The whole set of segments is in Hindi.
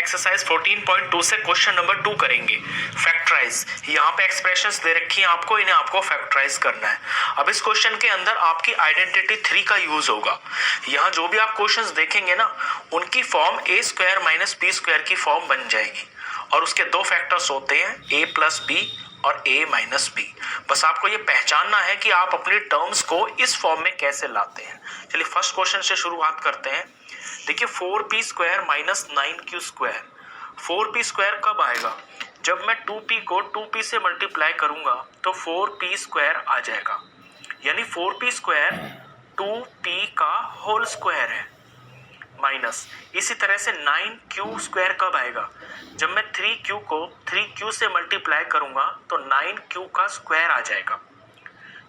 एक्सरसाइज 14.2 से क्वेश्चन नंबर 2 करेंगे। फैक्टराइज, यहाँ पे एक्सप्रेशंस दे रखी हैं आपको, इन्हें आपको फैक्टराइज करना है। अब इस क्वेश्चन के अंदर आपकी आइडेंटिटी 3 का यूज होगा। यहाँ जो भी आप क्वेश्चंस देखेंगे ना, उनकी form a square minus b square की फॉर्म बन जाएगी और उसके दो फैक्टर्स होते हैं a प्लस बी और a माइनस बी। बस आपको ये पहचानना है कि आप अपनी टर्म्स को इस फॉर्म में कैसे लाते हैं। चलिए फर्स्ट क्वेश्चन से शुरुआत करते हैं। देखिए 4p square minus 9q square, 4p square कब आएगा? जब मैं 2p को 2p से मल्टीप्लाई करूंगा तो 4p स्क्वायर आ जाएगा, यानी 4p स्क्वायर 2p का होल स्क्वायर है। माइनस इसी तरह से 9q स्क्वायर कब आएगा? जब मैं 3q को 3q से मल्टीप्लाई करूंगा तो 9q का स्क्वायर आ जाएगा।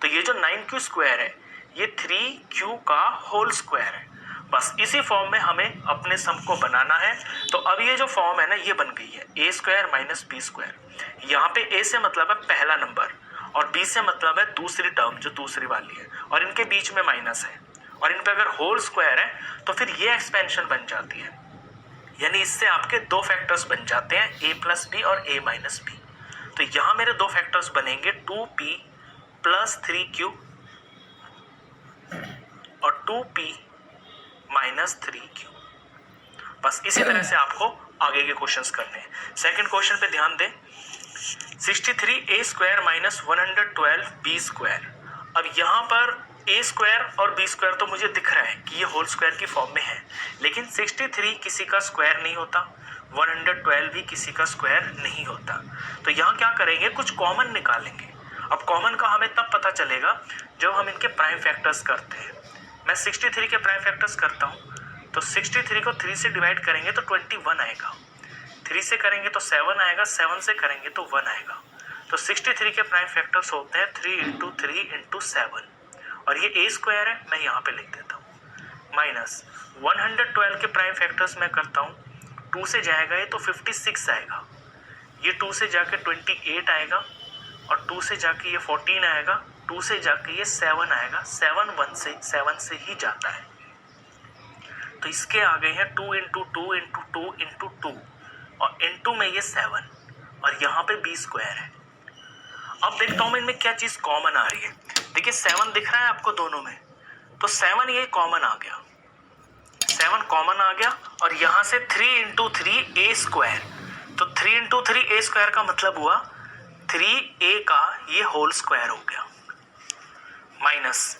तो ये जो 9q स्क्वायर है ये 3q का होल स्क्वायर है। बस इसी फॉर्म में हमें अपने सम को बनाना है। तो अब ये जो फॉर्म है ना, ये बन गई है a square minus B square. यहाँ पे a से मतलब है पहला नंबर और b से मतलब है दूसरी टर्म जो दूसरी वाली है, और इनके बीच में माइनस है और इन पे अगर होल स्क्वायर है तो फिर ये एक्सपेंशन बन जाती है, यानी इससे आपके दो फैक्टर्स बन जाते हैं a प्लस बी और a माइनस बी। तो यहाँ मेरे दो फैक्टर्स बनेंगे 2p प्लस 3q और 2p माइनस 3q। बस इसी तरह से आपको आगे के क्वेश्चंस करने हैं। सेकंड क्वेश्चन पे ध्यान दें, 63a square minus 112b square. अब यहाँ पर a स्क्वायर और b स्क्वायर तो मुझे दिख रहा है कि ये होल स्क्वायर की फॉर्म में है, लेकिन 63 किसी का स्क्वायर नहीं होता, 112 भी किसी का स्क्वायर नहीं होता। तो यहाँ क्या करेंगे, कुछ कॉमन निकालेंगे। अब कॉमन का हमें तब पता चलेगा जब हम इनके प्राइम फैक्टर्स करते हैं। मैं 63 के प्राइम फैक्टर्स करता हूँ, तो 63 को 3 से डिवाइड करेंगे तो 21 आएगा, 3 से करेंगे तो 7 आएगा, 7 से करेंगे तो 1 आएगा। तो 63 के प्राइम फैक्टर्स होते हैं 3 इंटू 3 इंटू 7, और ये a स्क्वायर है, मैं यहाँ पे लिख देता हूँ। माइनस 112 के प्राइम फैक्टर्स मैं करता हूँ, 2 से जाएगा ये तो 56 आएगा, ये 2 से जाके 28 आएगा, और 2 से जाके ये 14 आएगा, 2 से जाके ये 7 आएगा, 7 से ही जाता है। तो इसके आगे है 2 इंटू 2 इंटू 2 इंटू 2 और इंटू में ये 7, और यहाँ पे b स्क्वायर है। अब देखता हूँ मैं इनमें क्या चीज कॉमन आ रही है। देखिए 7 दिख रहा है आपको दोनों में, तो 7 ये कॉमन आ गया, 7 कॉमन आ गया, और यहाँ से 3 इंटू 3 a स्क्वायर। तो 3 इंटू 3 a स्क्वायर का मतलब हुआ 3a का ये होल स्क्वायर हो गया। माइनस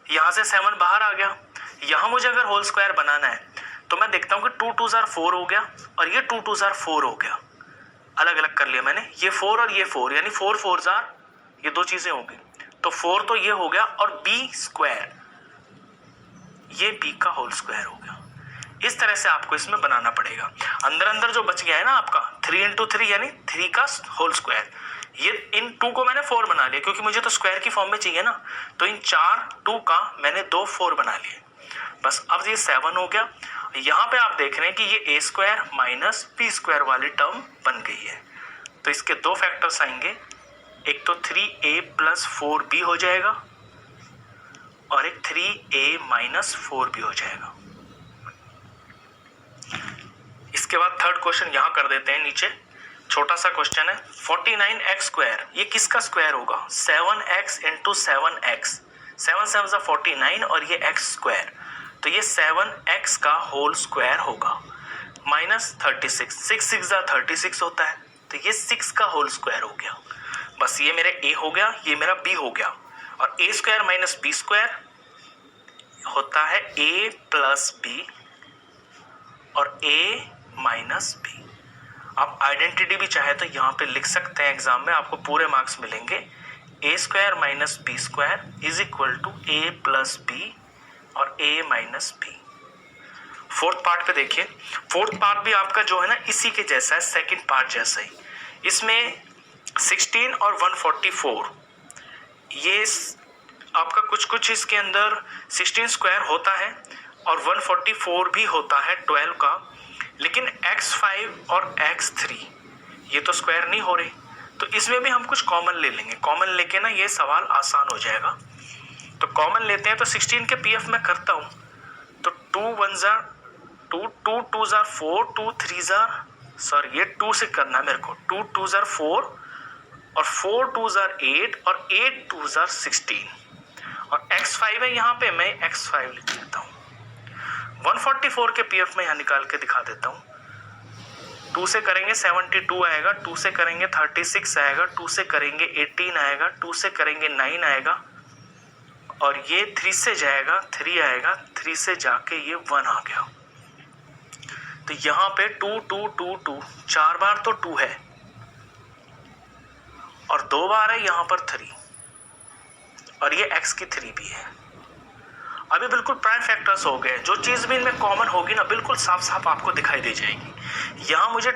यहाँ से 7 बाहर आ गया। यहाँ मुझे अगर होल स्क्वायर बनाना है तो मैं देखता हूँ कि 2 2 जार 4 हो गया और ये 2 2 जार 4 हो गया, अलग अलग कर लिया मैंने, ये 4 और ये 4, यानी 4 4 जार, ये दो चीजें हो गई। तो 4 तो ये हो गया, और b स्क्वायर ये b का होल स्क्वायर हो गया। इस तरह से आपको इसमें बनाना पड़ेगा। अंदर अंदर जो बच गया है ना आपका 3 इंटू 3 यानी 3 का होल स्क्वायर, ये इन 2 को मैंने 4 बना लिया क्योंकि मुझे तो स्क्वायर की फॉर्म में चाहिए ना, तो इन 4 2 का मैंने 2 4 बना लिए। बस अब ये 7 हो गया। यहाँ पे आप देख रहे हैं कि ये a square minus b square वाली टर्म बन गई है। तो इसके दो फैक्टर्स आएंगे, एक तो 3a प्लस 4b हो जाएगा और एक 3a माइनस 4b हो जाएगा। इसके बाद थर्ड क्वेश्चन यहाँ कर देते हैं नीचे, छोटा सा क्वेश्चन है। 49x स्क्वायर, ये किसका स्क्वायर होगा? 7x इंटू 7x, 7 7 49 और ये x स्क्वायर, तो ये 7x का होल स्क्वायर होगा। माइनस 36, 6 6 36 होता है, तो ये 6 का होल स्क्वायर हो गया। बस ये मेरे a हो गया, ये मेरा b हो गया, और a square minus b square होता है a प्लस b और a माइनस b। आप आइडेंटिटी भी चाहे तो यहाँ पे लिख सकते हैं, एग्जाम में आपको पूरे मार्क्स मिलेंगे। a square minus b square is equal to a plus b और a minus b। Fourth part पे देखिए, फोर्थ पार्ट भी आपका जो है ना इसी के जैसा है, सेकंड पार्ट जैसा ही। इसमें 16 और 144, ये आपका कुछ इसके अंदर 16 स्क्वायर होता है और 144 भी होता है 12 का, लेकिन x5 और x3 ये तो स्क्वायर नहीं हो रहे, तो इसमें भी हम कुछ कॉमन ले लेंगे। कॉमन लेके ना ये सवाल आसान हो जाएगा। तो कॉमन लेते हैं, तो 16 के pf में करता हूँ, तो 2 1 जार 2 2 2 जार 4, 2 3 जार सॉरी ये 2 से करना है मेरे को, 2 2 ज़ार 4 और 4 2 ज़ार 8 और 8 2 ज़ार 16 और x5 है यहाँ पे, मैं x5 लिख देता हूँ। 144 के पीएफ में यहाँ निकाल के दिखा देता हूँ। 2 से करेंगे 72 आएगा, 2 से करेंगे 36 आएगा, 2 से करेंगे 18 आएगा, 2 से करेंगे 9 आएगा और ये 3 से जाएगा 3 आएगा, 3 से जाके ये 1 आ गया। तो यहाँ पे 2 2 2 2 4 बार तो 2 है और 2 बार है यहाँ पर 3 और ये x की 3 भी है। अभी बिल्कुल प्राइम फैक्टर्स हो गए, जो चीज़ भी इनमें कॉमन होगी ना बिल्कुल साफ साफ आपको दिखाई दे जाएगी। यहाँ मुझे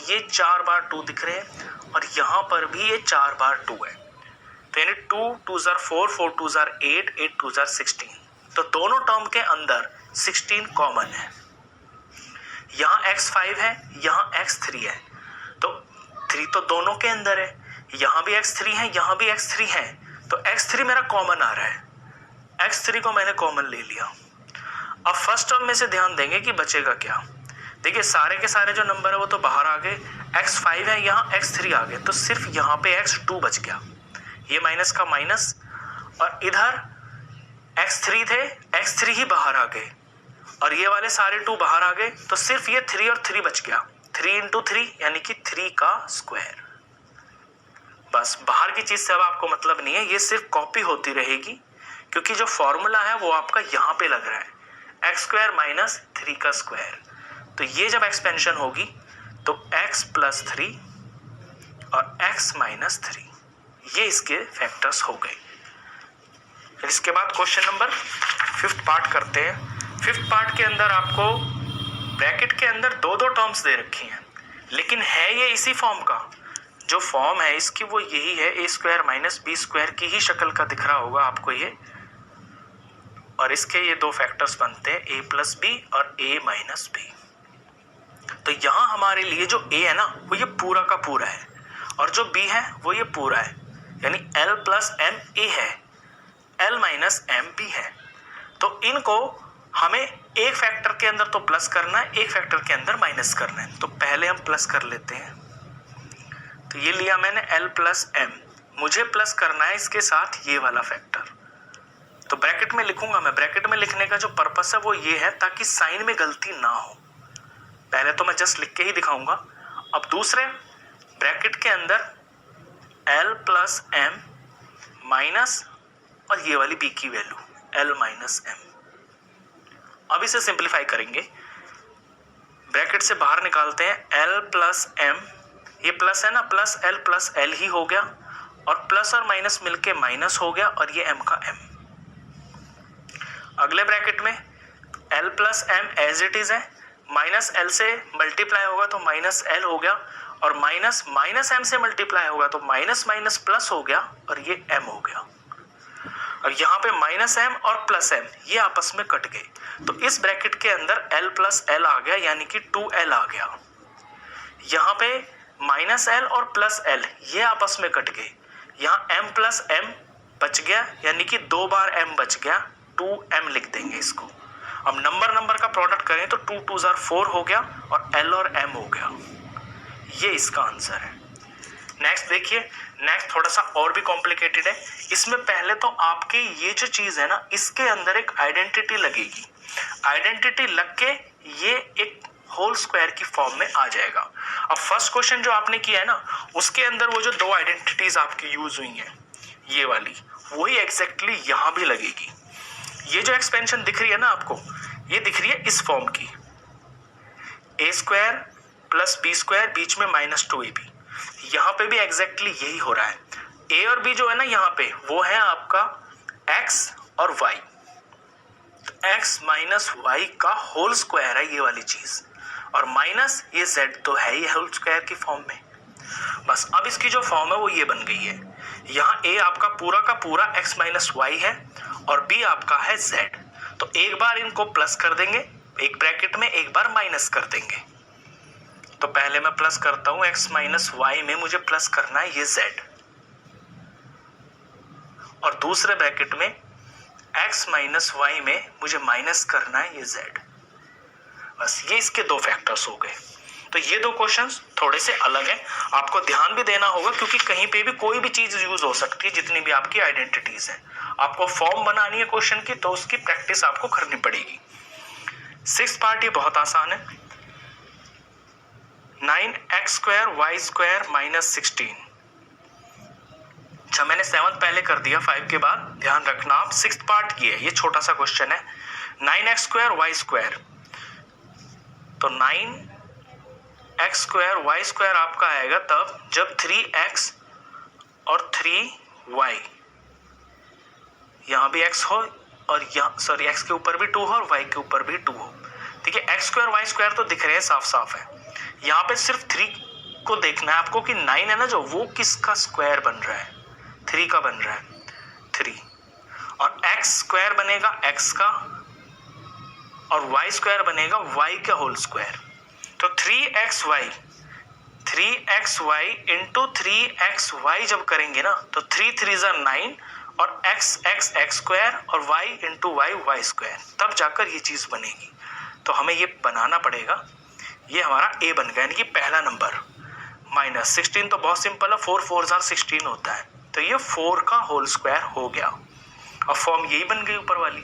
ये 4 बार 2 दिख रहे हैं और यहाँ पर भी ये 4 बार 2 है। तो यानी 2 2 ज़ार 4 4 2 ज़ार 8 8 2 ज़ार 16, तो दोनों टर्म के अंदर 16 कॉमन है। यहाँ x5 है, यहाँ x3 है, तो 3 तो दोनों के अंदर है। यहाँ भी x3 है, यहाँ भी x3 है, तो x3 मेरा कॉमन आ रहा है, x3 को मैंने कॉमन ले लिया। अब फर्स्ट टर्म में से ध्यान देंगे कि बचेगा क्या। देखिए सारे के सारे जो नंबर है वो तो बाहर आ गए, x5 है, यहाँ x3 आ गए, तो सिर्फ यहाँ पे x2 बच गया, ये माइनस का माइनस, और इधर x3 थे, x3 ही बाहर आ गए और ये वाले सारे 2 बाहर आ गए, तो सिर्फ ये 3 और 3 बच गया, 3 × 3 यानी कि 3 का स्क्वायर। बस बाहर की चीज से अब आपको मतलब नहीं है, ये सिर्फ कॉपी होती रहेगी क्योंकि जो फॉर्मूला है वो आपका यहाँ पे लग रहा है, x² - 3 का स्क्वायर। तो ये जब एक्सपेंशन होगी तो x + 3 और x - 3 ये इसके फैक्टर्स हो गए। फिर इसके बाद क्वेश्चन नंबर 5th पार्ट करते हैं। 5th पार्ट के अंदर आपको ब्रैकेट के अंदर 2 टर्म्स दे रखी हैं, लेकिन है ये इसी फॉर्म का, जो फॉर्म है इसकी वो यही है, a² - b² की ही शक्ल का दिख रहा होगा आपको ये, और इसके ये 2 फैक्टर्स बनते हैं a + b और a - b। तो यहाँ हमारे लिए जो a है ना वो ये पूरा का पूरा है और जो b है वो ये पूरा है, यानी l + m a है, l - m b है। तो इनको हमें एक फैक्टर के अंदर तो प्लस करना है, एक फैक्टर के अंदर माइनस करना है। तो पहले हम प्लस कर लेते हैं। तो ये लिया मैंने l + m, मुझे प्लस करना है इसके साथ ये वाला फैक्टर, तो ब्रैकेट में लिखूंगा मैं। ब्रैकेट में लिखने का जो पर्पस है वो ये है ताकि साइन में गलती ना हो। पहले तो मैं जस्ट लिख के ही दिखाऊंगा। अब दूसरे ब्रैकेट के अंदर l + m माइनस और ये वाली b की वैल्यू l - m। अब इसे सिंप्लीफाई करेंगे, ब्रैकेट से बाहर निकालते हैं, l + m, ये प्लस है ना, प्लस l + l ही हो गया और प्लस और माइनस मिलके माइनस हो गया और ये m का m। अगले ब्रैकेट में l + m as it is है, माइनस l से मल्टीप्लाई होगा तो माइनस l हो गया और माइनस m से मल्टीप्लाई होगा तो माइनस माइनस प्लस हो गया और ये m हो गया। और यहाँ पे -m और +m ये आपस में कट गए, तो इस ब्रैकेट के अंदर l + l आ गया यानी कि 2l आ गया। यहाँ पे -l और +l ये आपस में कट गए, यहाँ m + m बच गया यानी कि 2 बार m बच गया, 2m लिख देंगे इसको। अब नंबर का प्रोडक्ट करें तो 2 2 ज़ार 4 हो गया और l और m हो गया, ये इसका आंसर है। नेक्स्ट देखिए, नेक्स्ट थोड़ा सा और भी कॉम्प्लिकेटेड है। इसमें पहले तो आपके ये जो चीज है ना इसके अंदर एक आइडेंटिटी लगेगी, आइडेंटिटी लग के ये एक होल स्क्वायर की फॉर्म में आ जाएगा। अब फर्स्ट क्वेश्चन जो आपने किया है ना उसके अंदर वो जो 2 आइडेंटिटीज आपकी यूज हुई हैं ये वाली, वही एग्जैक्टली यहाँ भी लगेगी। ये जो एक्सपेंशन दिख रही है ना आपको, ये दिख रही है इस फॉर्म की, a² + b², बीच में -2ab। यहाँ पे भी एग्जैक्टली यही हो रहा है। a और b जो है ना यहाँ पे वो है आपका x और y, तो x - y का होल स्क्वायर है ये वाली चीज, और माइनस ये z तो है ही होल स्क्वायर की फॉर्म में। बस अब इसकी जो फॉर्म है वो ये बन गई है, यहाँ a आपका पूरा का पूरा x - y है और b आपका है z। तो एक बार इनको प्लस कर देंगे एक ब्रैकेट में, एक बार माइनस कर देंगे। तो पहले मैं प्लस करता हूं, x - y में मुझे प्लस करना है ये z, और दूसरे ब्रैकेट में x - y में मुझे माइनस करना है ये z। बस ये इसके 2 फैक्टर्स हो गए। तो ये दो क्वेश्चंस थोड़े से अलग हैं, आपको ध्यान भी देना होगा क्योंकि कहीं पे भी कोई भी चीज यूज हो सकती है, जितनी भी आपकी आइडेंटिटीज हैं। आपको फॉर्म बनानी है क्वेश्चन की तो उसकी प्रैक्टिस आपको करनी पड़ेगी। 6th पार्ट ये बहुत आसान है, 9x² y² माइनस 16। अच्छा, मैंने 7th पहले कर दिया 5 के बाद, ध्यान रखना आप। 6th पार्ट ये है, ये छोटा सा क्वेश्चन है, 9x² y²। तो 9x² y² आपका आएगा तब जब 3x और 3y, यहां भी x हो और यहाँ सॉरी x के ऊपर भी 2 हो और y के ऊपर भी 2 हो। ठीक है, x² y² तो दिख रहे हैं, साफ साफ है। यहाँ पे सिर्फ 3 को देखना है आपको कि 9 है ना जो, वो किसका स्क्वायर बन रहा है, 3 का बन रहा है 3, और x² बनेगा x का और y² बनेगा y का होल स्क्वायर। तो 3xy इंटू 3xy जब करेंगे ना तो 3 3 9 और x² और y इंटू y² तब जाकर ये चीज बनेगी। तो हमें ये बनाना पड़ेगा, ये हमारा a बन गया, यानी कि पहला नंबर। माइनस 16 तो बहुत सिंपल है, 4 4 16 होता है, तो ये 4 का होल स्क्वायर हो गया। और फॉर्म यही बन गई ऊपर वाली,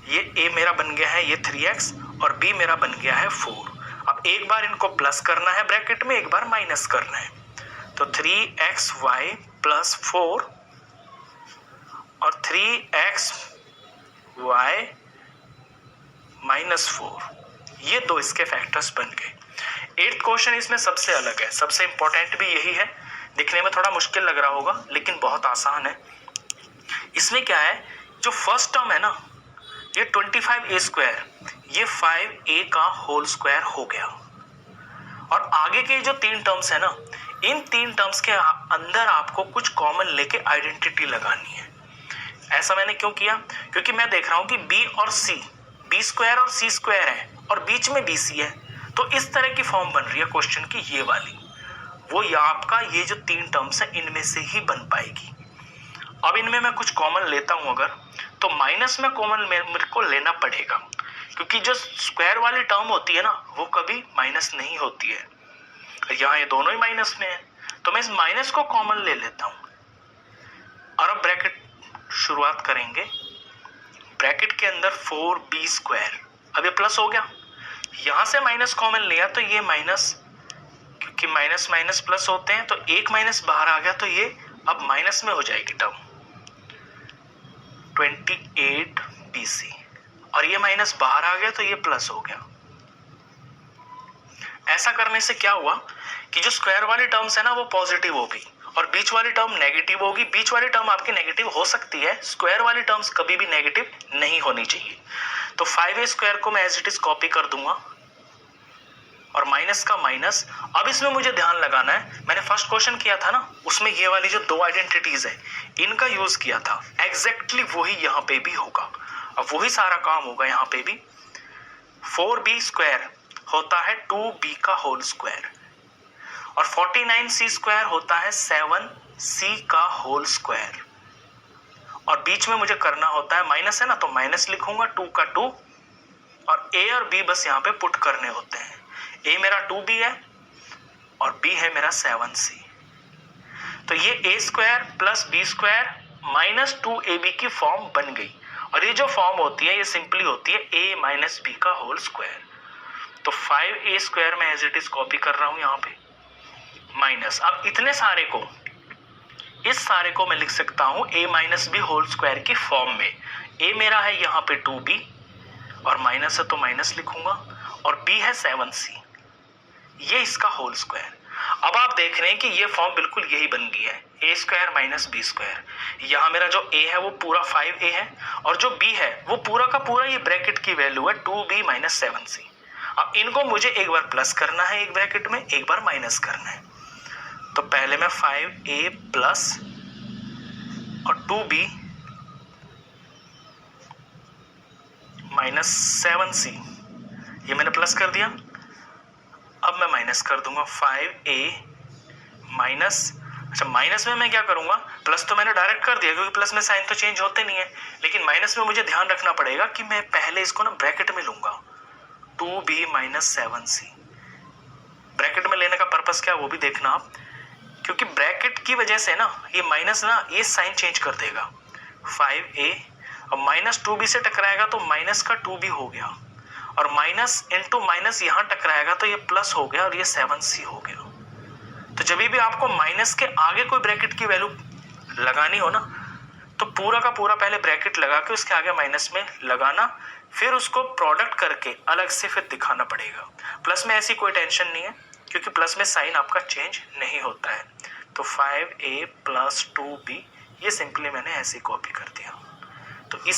ये a मेरा बन गया है ये 3x और b मेरा बन गया है 4। अब एक बार इनको प्लस करना है ब्रैकेट में, एक बार माइनस करना है। तो 3xy प्लस 4 और 3xy माइनस 4, ये दो इसके फैक्टर्स बन गए। 8th क्वेश्चन इसमें सबसे अलग है, सबसे इंपॉर्टेंट भी यही है। दिखने में थोड़ा मुश्किल लग रहा होगा लेकिन बहुत आसान है। इसमें क्या है, जो फर्स्ट टर्म है ना ये 25a², ये 5a का होल स्क्वायर हो गया। और आगे के जो 3 टर्म्स है ना, इन 3 टर्म्स के अंदर आपको कुछ कॉमन लेके आइडेंटिटी लगानी है। ऐसा मैंने क्यों किया, क्योंकि मैं देख रहा हूं कि b और c, b² और c² है और बीच में bc है, तो इस तरह की फॉर्म बन रही है क्वेश्चन की ये वाली। वो या आपका ये जो 3 टर्म्स है इनमें से ही बन पाएगी। अब इनमें मैं कुछ कॉमन लेता हूं अगर, तो माइनस में कॉमन मेरे को लेना पड़ेगा, क्योंकि जो स्क्वायर वाली टर्म होती है ना वो कभी माइनस नहीं होती है। यहाँ ये दोनों ही माइनस में है, तो मैं इस माइनस को कॉमन ले लेता हूं। और अब ब्रैकेट शुरुआत करेंगे, ब्रैकेट के अंदर 4b², अब ये प्लस हो गया, यहां से माइनस कॉमन लिया तो ये माइनस, क्योंकि माइनस माइनस प्लस होते हैं तो एक माइनस बाहर आ गया, तो ये अब माइनस में हो जाएगी टर्म 28bc, और ये माइनस बाहर आ गया तो ये प्लस हो गया। ऐसा करने से क्या हुआ कि जो स्क्वायर वाली टर्म्स है ना वो पॉजिटिव होगी और बीच वाली टर्म नेगेटिव होगी। बीच वाली टर्म आपकी नेगेटिव हो सकती है, स्क्वायर वाली टर्म्स कभी भी नेगेटिव नहीं होनी चाहिए। तो 5a² को मैं एज इट इज कॉपी कर दूंगा और माइनस का माइनस। अब इसमें मुझे ध्यान लगाना है, मैंने फर्स्ट क्वेश्चन किया था ना उसमें ये वाली जो 2 आइडेंटिटीज है इनका यूज किया था, एग्जैक्टली वही यहाँ पे भी होगा। अब वही सारा काम होगा यहाँ पे भी। 4b² होता है 2b का होल स्क्वायर और 49c² होता है 7c का होल स्क्वायर। और बीच में मुझे करना होता है, माइनस है ना तो माइनस लिखूंगा, 2 का 2, और a और b बस यहाँ पे पुट करने होते हैं। a मेरा 2b है और b है मेरा 7c। तो ये a² plus b² minus 2ab की फॉर्म बन गई। और ये जो फॉर्म होती है ये सिंपली होती है a माइनस b का होल स्क्वायर। तो 5a² में एज इट इज कॉपी कर रहा हूं यहाँ पे, माइनस। अब इतने सारे को, इस सारे को मैं लिख सकता हूं a minus b whole square की फॉर्म में। a मेरा है यहाँ पे 2b और माइनस है तो माइनस लिखूंगा, और b है 7c, ये इसका होल स्क्वायर। अब आप देख रहे हैं कि ये फॉर्म बिल्कुल यही बन गई है, a² माइनस b²। यहाँ मेरा जो a है वो पूरा 5a है और जो b है वो पूरा का पूरा ये ब्रैकेट की वैल्यू है 2b माइनस 7c। अब इनको मुझे एक बार प्लस करना है एक ब्रैकेट में, एक बार माइनस करना है। तो पहले मैं 5a प्लस और 2b माइनस 7c, ये मैंने प्लस कर दिया। अब मैं माइनस कर दूंगा 5a माइनस, अच्छा माइनस में मैं क्या करूंगा, प्लस तो मैंने डायरेक्ट कर दिया क्योंकि प्लस में साइन तो चेंज होते नहीं है, लेकिन माइनस में मुझे ध्यान रखना पड़ेगा कि मैं पहले इसको ना ब्रैकेट में लूंगा, 2b माइनस 7c। पर्पस क्या है वो भी देखना आप, क्योंकि ब्रैकेट की वजह से ना ये माइनस ना ये साइन चेंज कर देगा। 5a और माइनस 2b से टकराएगा तो माइनस का 2b हो गया, और माइनस इंटू माइनस यहाँ टकराएगा तो ये प्लस हो गया और ये 7c हो गया। तो जब भी आपको माइनस के आगे कोई ब्रैकेट की वैल्यू लगानी हो ना, तो पूरा का पूरा पहले ब्रैकेट लगा के उसके आगे माइनस में लगाना, फिर उसको प्रोडक्ट करके अलग से फिर दिखाना पड़ेगा। प्लस में ऐसी कोई टेंशन नहीं है, क्योंकि प्लस में साइन आपका चेंज नहीं होता है। तो 5a + 2b ये सिंपली मैंने ऐसे कॉपी कर दिया। तो इस